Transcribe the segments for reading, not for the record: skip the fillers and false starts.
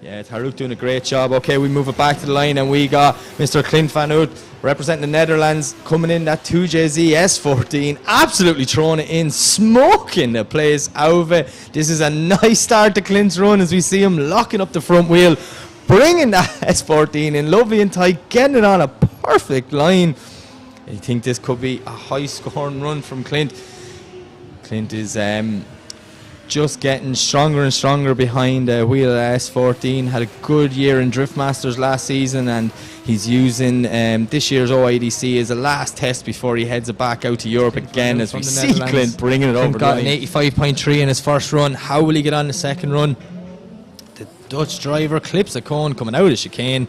Yeah, Taruk doing a great job. Okay, we move it back to the line and we got Mr. Clint Van Oort representing the Netherlands coming in that 2JZ S14. Absolutely throwing it in, smoking the place out of it. This is a nice start to Clint's run as we see him locking up the front wheel, bringing that S14 in lovely and tight, getting it on a perfect line. I think this could be a high scoring run from Clint. Clint is just getting stronger and stronger behind the wheel of S14. Had a good year in Drift Masters last season, and he's using this year's OIDC as a last test before he heads it back out to Europe again, as we see Clint bringing it over the line. Clint got an 85.3 in his first run. How will he get on the second run? The Dutch driver clips a cone coming out of chicane.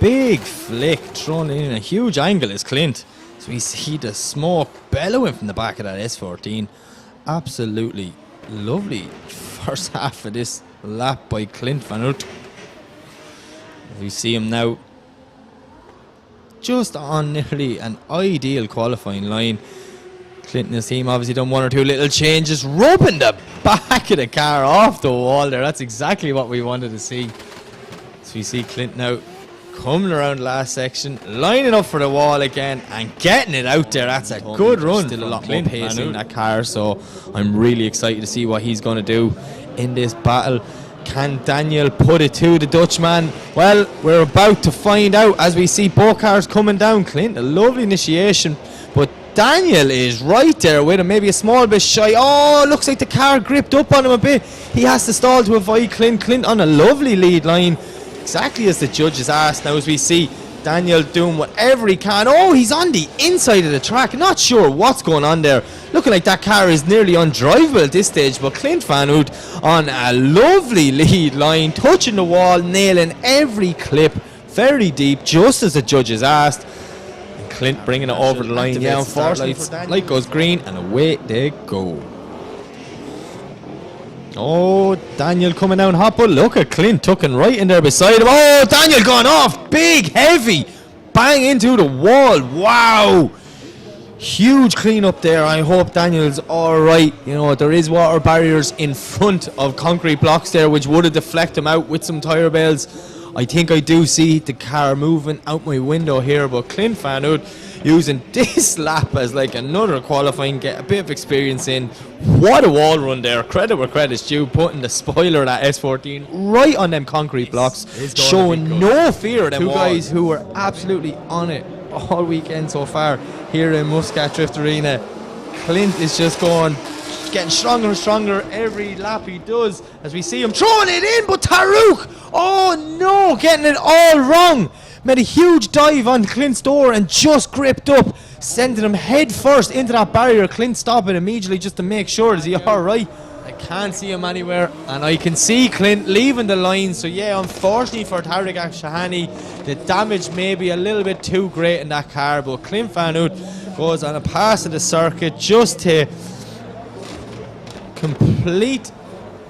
Big flick thrown in a huge angle is Clint. So we see the smoke bellowing from the back of that S14. Absolutely lovely first half of this lap by Clint Van Oort. We see him now just on nearly an ideal qualifying line. Clint and his team obviously done one or two little changes, rubbing the back of the car off the wall there. That's exactly what we wanted to see. So we see Clint now coming around the last section, lining up for the wall again and getting it out there. That's a good run. Still a lot more pace in that car, so I'm really excited to see what he's going to do in this battle. Can Daniel put it to the Dutchman? Well, we're about to find out as we see both cars coming down. Clint, a lovely initiation, but Daniel is right there with him, maybe a small bit shy. Oh, looks like the car gripped up on him a bit. He has to stall to avoid Clint. Clint on a lovely lead line, exactly as the judges asked. Now as we see Daniel doing whatever he can. Oh, he's on the inside of the track. Not sure what's going on there. Looking like that car is nearly undrivable at this stage, but Clint Van Oort on a lovely lead line, touching the wall, nailing every clip very deep, just as the judges asked. And Clint bringing it over the line. Yeah, unfortunately, light goes green and away they go. Oh, Daniel coming down hot, but look at Clint tucking right in there beside him. Oh, Daniel going off, big, heavy, bang into the wall. Wow, huge clean up there. I hope Daniel's alright. You know, there is water barriers in front of concrete blocks there, which would have deflected him out with some tyre bales. I think I do see the car moving out my window here, but Clint Van Oort using this lap as like another qualifying, get a bit of experience in. What a wall run there. Credit where credit's due, putting the spoiler of that S14 right on them concrete blocks, showing no fear of them. Two guys who were absolutely on it all weekend so far here in Muscat Drift Arena. Clint is just getting stronger and stronger every lap he does, as we see him throwing it in, but Taruk, oh no, getting it all wrong. Made a huge dive on Clint's door and just gripped up, sending him head first into that barrier. Clint stopping immediately just to make sure, is he alright? I can't see him anywhere, and I can see Clint leaving the line. So yeah, unfortunately for Tarek Shahani, the damage may be a little bit too great in that car, but Clint Van Oort goes on a pass of the circuit just to complete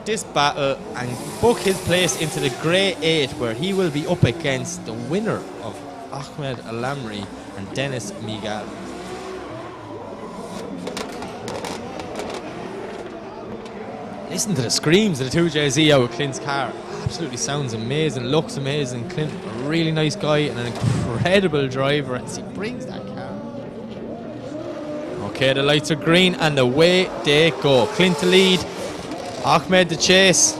this battle and book his place into the Grey 8, where he will be up against the winner of Ahmed Alamri and Dennis Miguel. Listen to the screams of the 2JZ out of Clint's car. Absolutely sounds amazing, looks amazing. Clint, a really nice guy and an incredible driver, and he brings that car. Okay, the lights are green and away they go. Clint to lead, Ahmed the chase.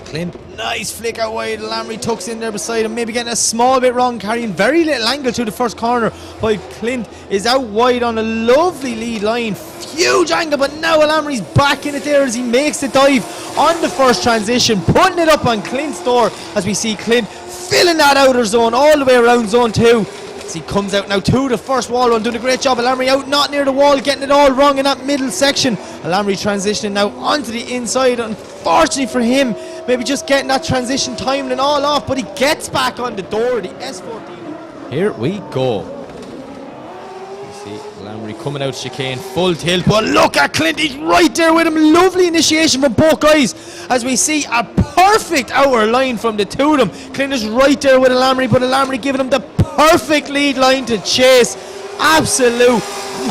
Clint, nice flick out wide. Lamry tucks in there beside him, maybe getting a small bit wrong, carrying very little angle through the first corner, while Clint is out wide on a lovely lead line. Huge angle, but now Lamry's back in it there as he makes the dive on the first transition, putting it up on Clint's door, as we see Clint filling that outer zone all the way around zone 2. As he comes out now to the first wall run, doing a great job. Alamri out not near the wall, getting it all wrong in that middle section. Alamri transitioning now onto the inside. Unfortunately for him, maybe just getting that transition timing and all off, but he gets back on the door of the S14. Here we go. You see Alamri coming out chicane, full tilt, but look at Clint, he's right there with him. Lovely initiation from both guys, as we see a perfect outer line from the two of them. Clint is right there with Alamri, but Alamri giving him the perfect lead line to chase. Absolute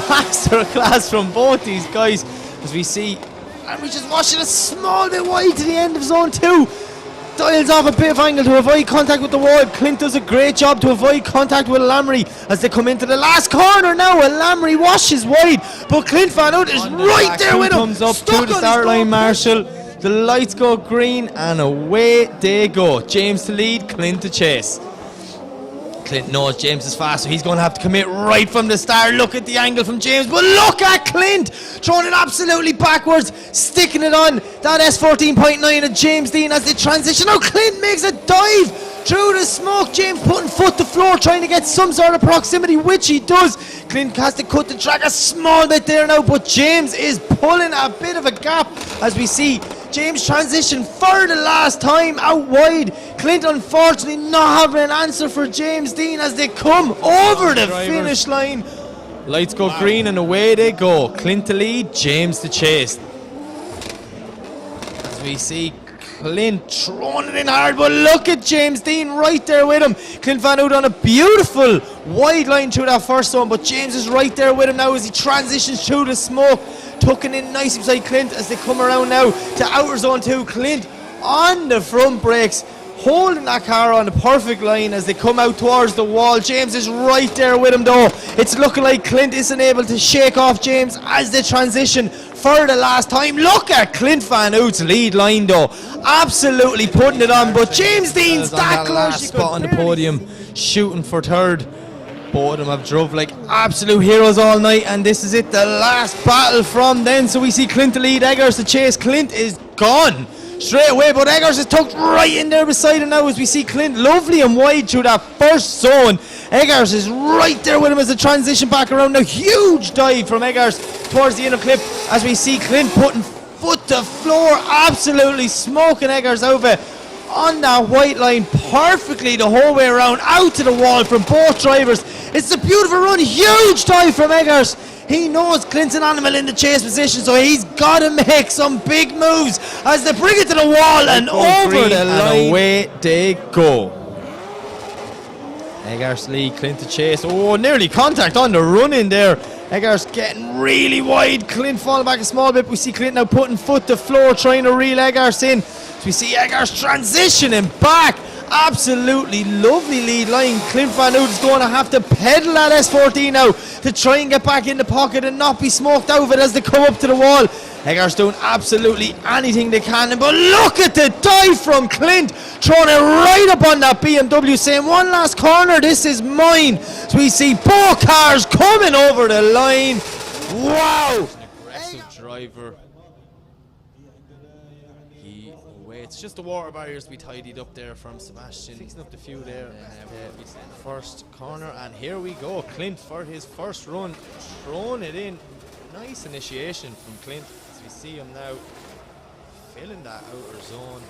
masterclass from both these guys, as we see Alamri just washing a small bit wide to the end of zone 2. dials off a bit of angle to avoid contact with the wall. Clint does a great job to avoid contact with Lamry as they come into the last corner now. Lamry washes wide, but Clint Van Oort is right there with him. Thumbs up to the start line, Marshall. The lights go green and away they go. James to lead, Clint to chase. Clint knows James is fast, so he's going to have to commit right from the start. Look at the angle from James, but look at Clint throwing it absolutely backwards, sticking it on that S14.9 of James Dean as they transition. Now Clint makes a dive through the smoke. James putting foot to floor, trying to get some sort of proximity, which he does. Clint has to cut the track a small bit there now, but James is pulling a bit of a gap as we see James transition for the last time out wide. Clint unfortunately not having an answer for James Dean as they come over the finish line. Lights go green and away they go. Clint to lead, James to chase. As we see Clint throwing it in hard, but look at James Dean right there with him. Clint Van Oort on a beautiful wide line through that first zone, but James is right there with him now as he transitions through the smoke, tucking in nice beside Clint as they come around now to outer zone 2. Clint on the front brakes, holding that car on the perfect line as they come out towards the wall. James is right there with him though. It's looking like Clint isn't able to shake off James as they transition for the last time. Look at Clint Van Oort's lead line though, absolutely putting it on, but James Dean's that close. Last spot on the podium, shooting for third. Both of them have drove like absolute heroes all night, and this is it, the last battle from then. So we see Clint to lead, Eggers to chase. Clint is gone straight away, but Eggers is tucked right in there beside him now as we see Clint lovely and wide through that first zone. Eggers is right there with him as the transition back around now. Huge dive from Eggers towards the inner clip as we see Clint putting foot to floor, absolutely smoking Eggers over on that white line perfectly the whole way around, out to the wall from both drivers. It's a beautiful run, huge dive from Eggers. He knows Clint's an animal in the chase position, so he's got to make some big moves as they bring it to the wall and over the line. And away they go. Eggers lead, Clint to chase. Oh, nearly contact on the run in there. Eggers getting really wide. Clint falling back a small bit. We see Clint now putting foot to floor, trying to reel Eggers in. So we see Eggers transitioning back. Absolutely lovely lead line. Clint Van Oort is going to have to pedal that S14 now to try and get back in the pocket and not be smoked out of it as they come up to the wall. Eggers doing absolutely anything they can, but look at the dive from Clint, throwing it right up on that BMW, saying one last corner, this is mine. So we see both cars coming over the line. Wow! An aggressive driver. It's just the water barriers to be tidied up there from Sebastian. Fixing up the few there. First corner, and here we go. Clint for his first run, throwing it in. Nice initiation from Clint as we see him now filling that outer zone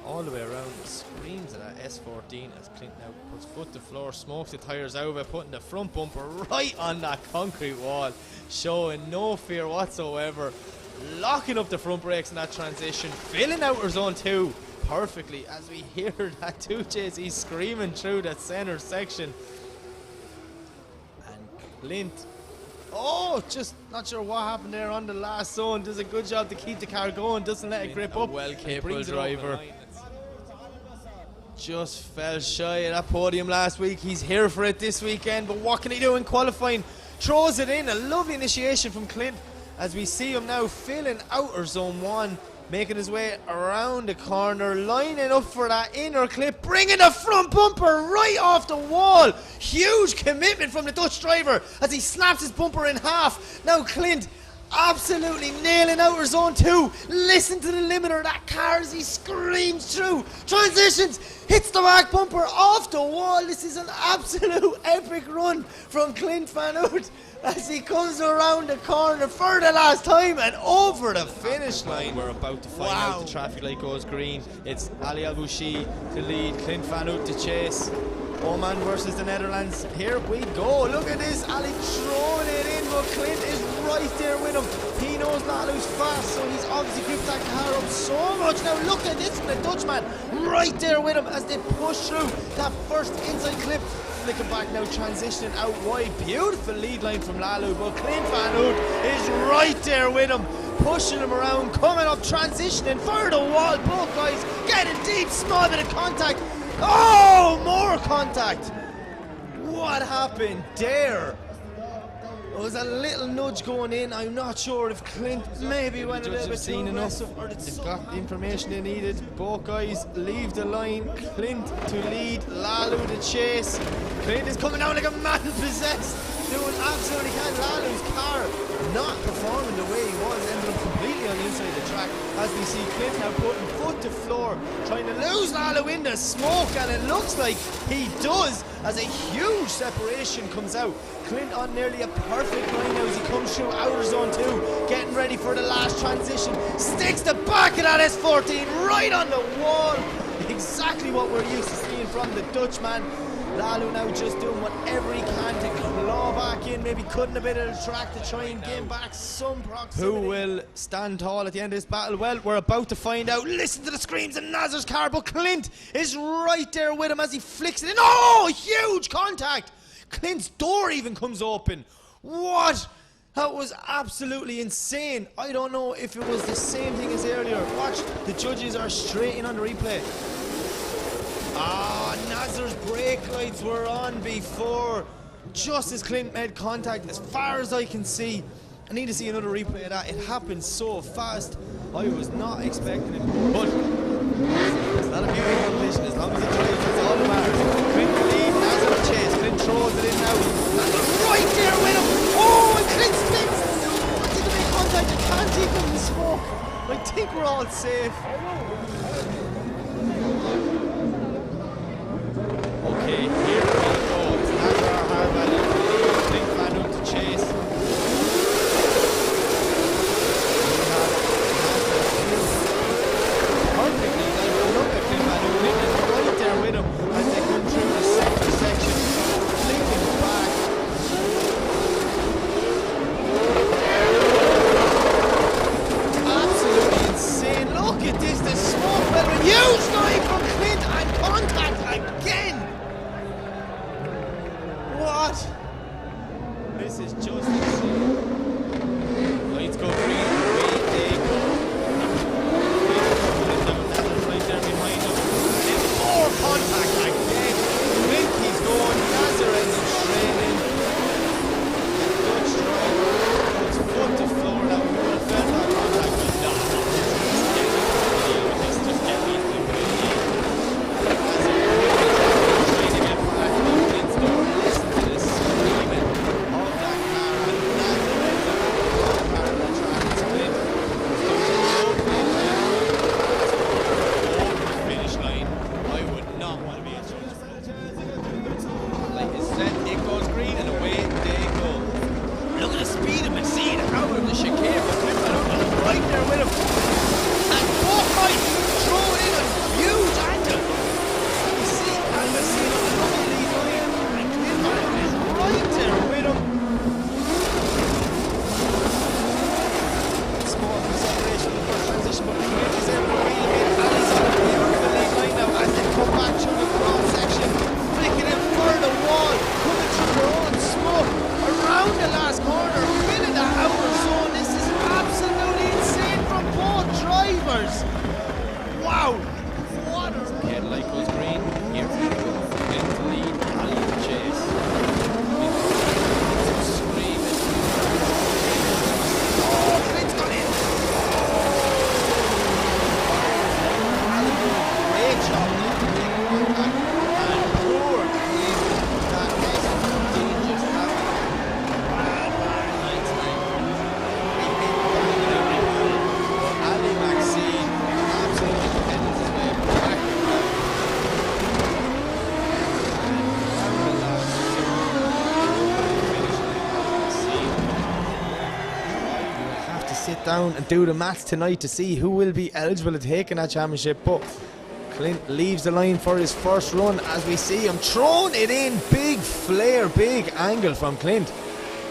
all the way around. Screams at that S14 as Clint now puts foot to floor, smokes the tyres over, putting the front bumper right on that concrete wall, showing no fear whatsoever. Locking up the front brakes in that transition, filling outer zone 2 perfectly as we hear that 2JC screaming through that center section. And Clint, oh, just not sure what happened there on the last zone. Does a good job to keep the car going, doesn't let it grip up. Well capable driver. Just fell shy of that podium last week. He's here for it this weekend, but what can he do in qualifying? Throws it in, a lovely initiation from Clint as we see him now filling outer zone 1, making his way around the corner, lining up for that inner clip, bringing the front bumper right off the wall. Huge commitment from the Dutch driver as he snaps his bumper in half. Now Clint absolutely nailing outer zone 2. Listen to the limiter, that car as he screams through, transitions, hits the back bumper off the wall. This is an absolute epic run from Clint Van Oort as he comes around the corner for the last time and over the finish line. We're about to find out. The traffic light goes green. It's Ali Al-Bouchi to lead, Clint Van Oort to chase. Oman versus the Netherlands. Here we go. Look at this. Ali throwing it in, but Clint is right there with him. He knows Lalu's fast, so he's obviously gripped that car up so much. Now look at this from the Dutchman, right there with him as they push through that first inside clip. Flicking back now, transitioning out wide. Beautiful lead line from Lalu, but Clint Van Oort is right there with him. pushing him around, coming up, transitioning for the wall. Both guys getting deep, small bit of contact. Oh, more contact. What happened there? There was a little nudge going in. I'm not sure if Clint maybe went a little bit too aggressive, or they've got the information they needed. Both guys leave the line. Clint to lead, Lalu to chase. Clint is coming out like a man possessed, doing absolutely can. Lalu's car not performing the way he was, ended up completely on the inside of the track. As we see Clint now putting foot to floor, trying to lose Lalu in the smoke, and it looks like he does as a huge separation comes out. Clint on nearly a perfect line now as he comes through outer zone 2, getting ready for the last transition. Sticks the back of that S14 right on the wall. Exactly what we're used to seeing from the Dutchman. Lalu now just doing whatever he can to claw back in, maybe cutting a bit of the track to try and gain back some proximity. Who will stand tall at the end of this battle? Well, we're about to find out. Listen to the screams in Nazar's car, but Clint is right there with him as he flicks it in. Oh, huge contact! Clint's door even comes open. What? That was absolutely insane. I don't know if it was the same thing as earlier. Watch, the judges are straight in on the replay. Ah, Nazar's brake lights were on before, just as Clint made contact, as far as I can see. I need to see another replay of that. It happened so fast. I was not expecting it, but it's not a beauty competition. As long as it drives, it's all that matters. Clint will lead, Nazar will chase. Clint throws it in now. Nazar right there with him. Oh, and Clint spins. Oh, did they make contact? I can't even in the smoke. I think we're all safe. Okay, here we go. It's Nazar Harvard. Clint Van Oort to chase. Perfectly, like, look at Clint Van Oort. Clint is right there with him as they come through the center section. Linking back. Absolutely insane. Look at this, the smoke bellowing. Huge line from Clint and contact again. What? This is just insane. Lights go green, away they go. Nazar's right there behind him. And more contact again. Clint keeps going. Nazar ends up straight in. Dutch driver puts foot to floor. Now we would have felt that contact, but no. Just get me into the video. Nazar trying to get back to Clint's door. Listen to this screaming of that car, and Nazar ends up part of the track. It's Clint. Over the finish line. I would not want to be a judge. Like I said, it goes green and away they go. Look at the speed of Messina out of the chicane, but Clint Van Oort is right there with him. And both guys throw it in a huge angle. You see, and Messina on the lead line, and Clint Van Oort is right there with him. Small separation in the first transition, but Clint is able to reel in. Ali's on the lead line now as they come back through the cross section, flicking in for the wall, coming through their own smoke, around the last corner, filling the outer zone. This is absolutely insane from both drivers. Wow! What a headlight goes green. Here we go. Clint to lead, Ali to chase. Screaming. Oh, Clint's got in. Ali doing a great job now to make contact. And poor Clint. That S14 just having bad nights now. We hit banging every move. But Ali Maxine absolutely defends his way back and down. And the last two. Finish line, Ali Maxine. I will have to sit down and do the maths tonight to see who will be eligible to take in that championship. But Clint leaves the line for his first run as we see him throwing it in. Big flare, big angle from Clint.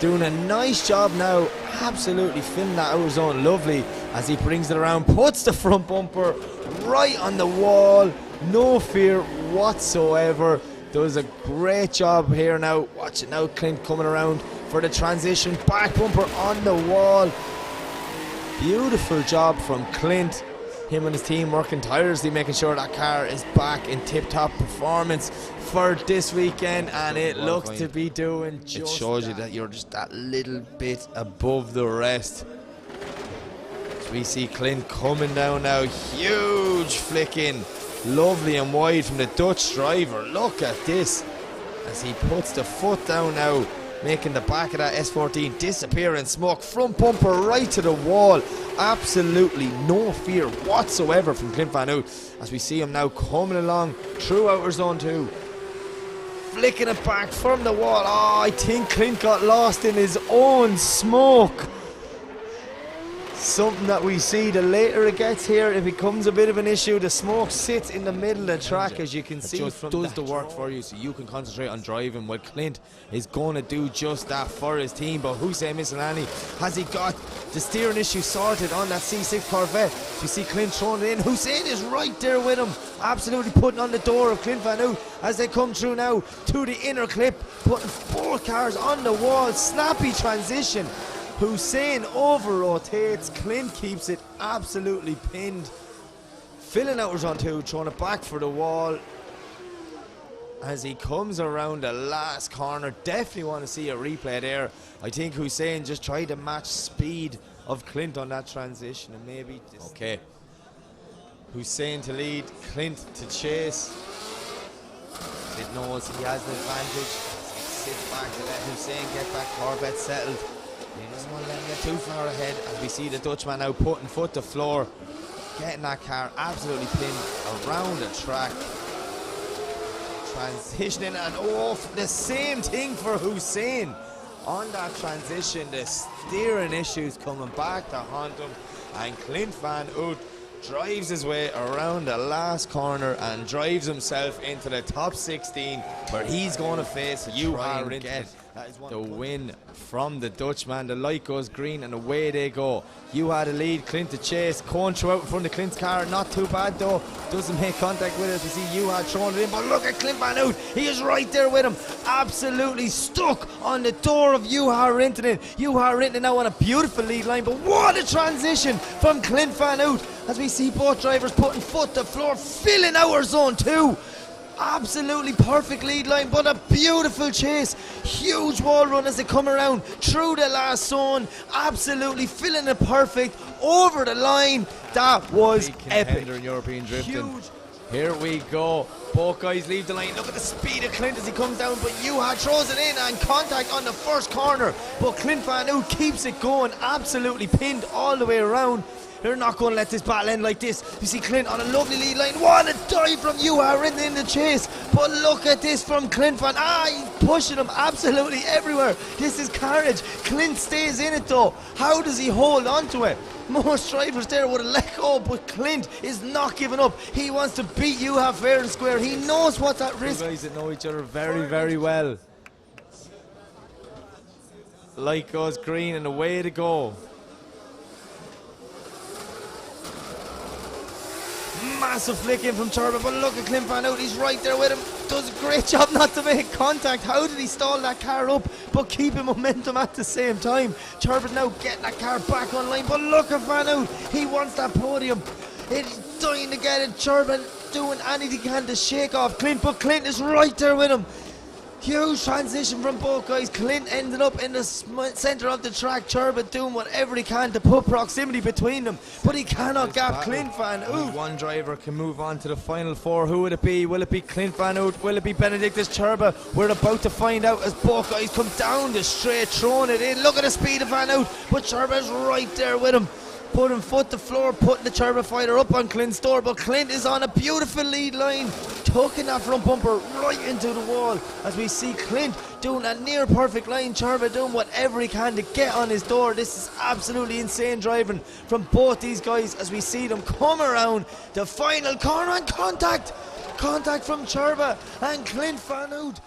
Doing a nice job now. Absolutely filling that outer zone lovely as he brings it around. Puts the front bumper right on the wall. No fear whatsoever. Does a great job here now. Watch it now, Clint coming around for the transition. Back bumper on the wall. Beautiful job from Clint. Him and his team working tirelessly, making sure that car is back in tip-top performance for this weekend, and it looks to be doing just It shows you that you're just that little bit above the rest. So we see Clint coming down now, huge flick in, lovely and wide from the Dutch driver. Look at this as he puts the foot down now, making the back of that S14 disappear in smoke. Front bumper right to the wall. Absolutely no fear whatsoever from Clint Van Oort as we see him now coming along through outer zone 2. Flicking it back from the wall. Oh, I think Clint got lost in his own smoke. Something that we see the later it gets here, it becomes a bit of an issue. The smoke sits in the middle of the track, as you can see. It just does the work for you so you can concentrate on driving. Well, Clint is going to do just that for his team. But Hussein Misselani, has he got the steering issue sorted on that C6 Corvette? You see Clint throwing it in. Hussein is right there with him, absolutely putting on the door of Clint Van Oort as they come through now to the inner clip, putting 4 cars on the wall. Snappy transition. Hussein over-rotates, Clint keeps it absolutely pinned. Filling out on 2, throwing it back for the wall. As he comes around the last corner, definitely want to see a replay there. I think Hussein just tried to match speed of Clint on that transition, and maybe this. Okay. Hussein to lead, Clint to chase. It knows he has an advantage. He sits back to let Hussein get that Corvette settled. He doesn't want to let him get too far ahead as we see the Dutchman now putting foot to floor, getting that car absolutely pinned around the track. Transitioning, and oh, the same thing for Hussein on that transition. The steering issues coming back to haunt him, and Clint Van Oort drives his way around the last corner and drives himself into the top 16, where he's going to face UHA and get the win from the Dutchman. The light goes green and away they go. UHA the lead, Clint to chase, going throughout in front of Clint's car. Not too bad though, doesn't make contact with it. We see UHA throwing it in, but look at Clint Van Oort, he is right there with him, absolutely stuck on the door of UHA Rintonen. UHA Rintonen now on a beautiful lead line, but what a transition from Clint Van Oort as we see both drivers putting foot to floor, filling our zone 2. Absolutely perfect lead line, but a beautiful chase. Huge wall run as they come around through the last zone. Absolutely filling it perfect over the line. That was epic. In European drifting. Huge. Here we go. Both guys leave the line. Look at the speed of Clint as he comes down, but UHA throws it in and contact on the first corner. But Clint Van Oort keeps it going, absolutely pinned all the way around. They're not going to let this battle end like this. You see Clint on a lovely lead line. What a dive from UHA in the chase. But look at this from Clint Van. He's pushing him absolutely everywhere. This is carnage. Clint stays in it though. How does he hold on to it? Most drivers there would have let go, but Clint is not giving up. He wants to beat UHA fair and square. He knows what's at risk. Two guys that know each other very, very well. Light goes green and away to go. Massive flick in from Turbo, but look at Clint Van Oort, he's right there with him. Does a great job not to make contact. How did he stall that car up but keeping momentum at the same time? Turbo now getting that car back online, but look at Van Oort, he wants that podium. He's dying to get it. Turbo doing anything he can to shake off Clint, but Clint is right there with him. Huge transition from both guys. Clint ended up in the centre of the track. Turbo doing whatever he can to put proximity between them, but he cannot gap Clint Van Oort. One driver can move on to the final 4. Who would it be? Will it be Clint Van Oort? Will it be Benedictus Turbo? We're about to find out as both guys come down the straight, throwing it in. Look at the speed of Van Oort, but Turbo's right there with him, putting foot to floor, putting the Turbo fighter up on Clint's door, but Clint is on a beautiful lead line, tucking that front bumper right into the wall as we see Clint doing a near perfect line. Turbo doing whatever he can to get on his door. This is absolutely insane driving from both these guys as we see them come around the final corner and contact from Turbo, and Clint Van Oort